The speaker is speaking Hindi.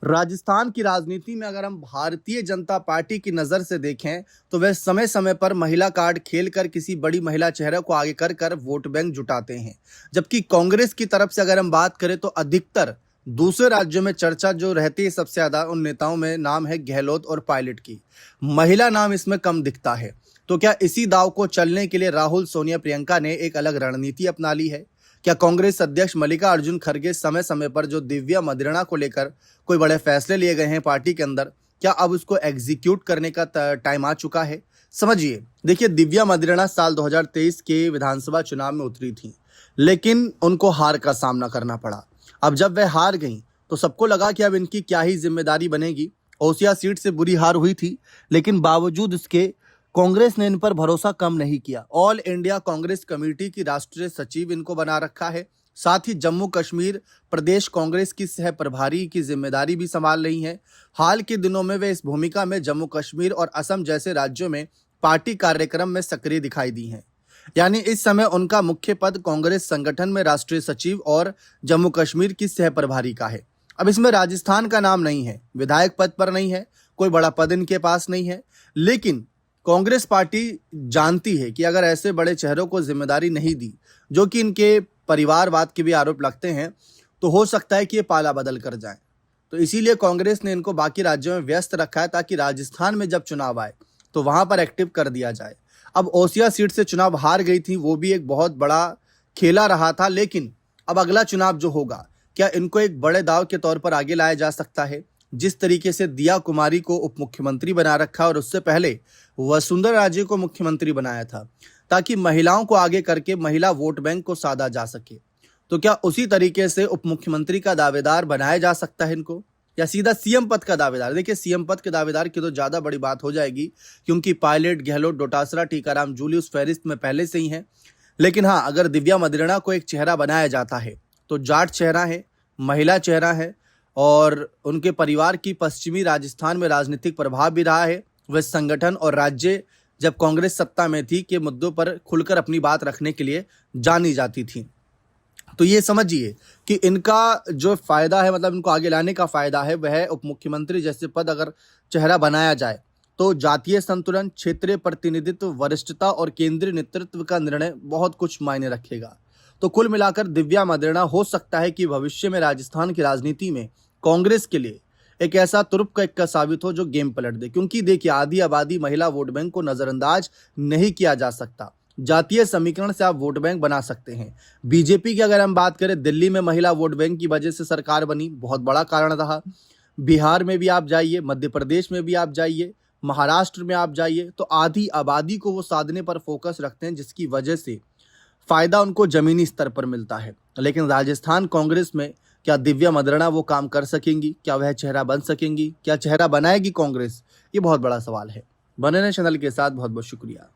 राजस्थान की राजनीति में अगर हम भारतीय जनता पार्टी की नज़र से देखें तो वह समय समय पर महिला कार्ड खेलकर किसी बड़ी महिला चेहरे को आगे कर कर वोट बैंक जुटाते हैं। जबकि कांग्रेस की तरफ से अगर हम बात करें तो अधिकतर दूसरे राज्यों में चर्चा जो रहती है सबसे ज्यादा उन नेताओं में नाम है गहलोत और पायलट की। महिला नाम इसमें कम दिखता है। तो क्या इसी दाव को चलने के लिए राहुल, सोनिया, प्रियंका ने एक अलग रणनीति अपना ली है? क्या कांग्रेस अध्यक्ष मल्लिकार्जुन खड़गे समय समय पर जो दिव्या मदेरणा को लेकर कोई बड़े फैसले लिए गए हैं पार्टी के अंदर, क्या अब उसको एग्जीक्यूट करने का टाइम आ चुका है? समझिए, देखिए, दिव्या मदेरणा साल 2023 के विधानसभा चुनाव में उतरी थी, लेकिन उनको हार का सामना करना पड़ा। अब जब वह हार गई तो सबको लगा कि अब इनकी क्या ही जिम्मेदारी बनेगी। ओसिया सीट से बुरी हार हुई थी, लेकिन बावजूद इसके कांग्रेस ने इन पर भरोसा कम नहीं किया। ऑल इंडिया कांग्रेस कमेटी की राष्ट्रीय सचिव इनको बना रखा है। साथ ही जम्मू कश्मीर प्रदेश कांग्रेस की सह प्रभारी की जिम्मेदारी भी संभाल रही हैं। हाल के दिनों में वे इस भूमिका में जम्मू कश्मीर और असम जैसे राज्यों में पार्टी कार्यक्रम में सक्रिय दिखाई दी हैं। यानी इस समय उनका मुख्य पद कांग्रेस संगठन में राष्ट्रीय सचिव और जम्मू कश्मीर की सह प्रभारी का है। अब इसमें राजस्थान का नाम नहीं है, विधायक पद पर नहीं है, कोई बड़ा पद इनके पास नहीं है, लेकिन कांग्रेस पार्टी जानती है कि अगर ऐसे बड़े चेहरों को जिम्मेदारी नहीं दी, जो कि इनके परिवारवाद के भी आरोप लगते हैं, तो हो सकता है कि ये पाला बदल कर जाएं। तो इसीलिए कांग्रेस ने इनको बाकी राज्यों में व्यस्त रखा है, ताकि राजस्थान में जब चुनाव आए तो वहां पर एक्टिव कर दिया जाए। अब ओसिया सीट से चुनाव हार गई थी, वो भी एक बहुत बड़ा खेला रहा था, लेकिन अब अगला चुनाव जो होगा, क्या इनको एक बड़े दाव के तौर पर आगे लाया जा सकता है? जिस तरीके से दिया कुमारी को उप मुख्यमंत्री बना रखा और उससे पहले वसुंधरा राजे को मुख्यमंत्री बनाया था, ताकि महिलाओं को आगे करके महिला वोट बैंक को साधा जा सके, तो क्या उसी तरीके से उप मुख्यमंत्री का दावेदार बनाया जा सकता है इनको, या सीधा सीएम पद का दावेदार? देखिए, सीएम पद के दावेदार की तो ज्यादा बड़ी बात हो जाएगी, क्योंकि पायलट, गहलोत, डोटासरा, टीकाराम जूली उस फहरिस्त में पहले से ही हैं। लेकिन हाँ, अगर दिव्या मदेरणा को एक चेहरा बनाया जाता है तो जाट चेहरा है, महिला चेहरा है, और उनके परिवार की पश्चिमी राजस्थान में राजनीतिक प्रभाव भी रहा है। वह संगठन और राज्य, जब कांग्रेस सत्ता में थी, के मुद्दों पर खुलकर अपनी बात रखने के लिए जानी जाती थी। तो ये समझिए कि इनका जो फायदा है, मतलब इनको आगे लाने का फायदा है, वह उप मुख्यमंत्री जैसे पद अगर चेहरा बनाया जाए तो जातीय संतुलन, क्षेत्रीय प्रतिनिधित्व, वरिष्ठता और केंद्रीय नेतृत्व का निर्णय बहुत कुछ मायने रखेगा। तो कुल मिलाकर दिव्या मदेरणा हो सकता है कि भविष्य में राजस्थान की राजनीति में कांग्रेस के लिए एक ऐसा तुरुप का इक्का साबित हो जो गेम पलट दे। क्योंकि देखिए, आधी आबादी महिला वोट बैंक को नजरअंदाज नहीं किया जा सकता। जातीय समीकरण से आप वोट बैंक बना सकते हैं। बीजेपी की अगर हम बात करें, दिल्ली में महिला वोट बैंक की वजह से सरकार बनी, बहुत बड़ा कारण रहा। बिहार में भी आप जाइए, मध्य प्रदेश में भी आप जाइए, महाराष्ट्र में आप जाइए, तो आधी आबादी को वो साधने पर फोकस रखते हैं, जिसकी वजह से फायदा उनको जमीनी स्तर पर मिलता है। लेकिन राजस्थान कांग्रेस में क्या दिव्या मदेरणा वो काम कर सकेंगी? क्या वह चेहरा बन सकेंगी? क्या चेहरा बनाएगी कांग्रेस? ये बहुत बड़ा सवाल है। बने रहें चैनल के साथ। बहुत बहुत शुक्रिया।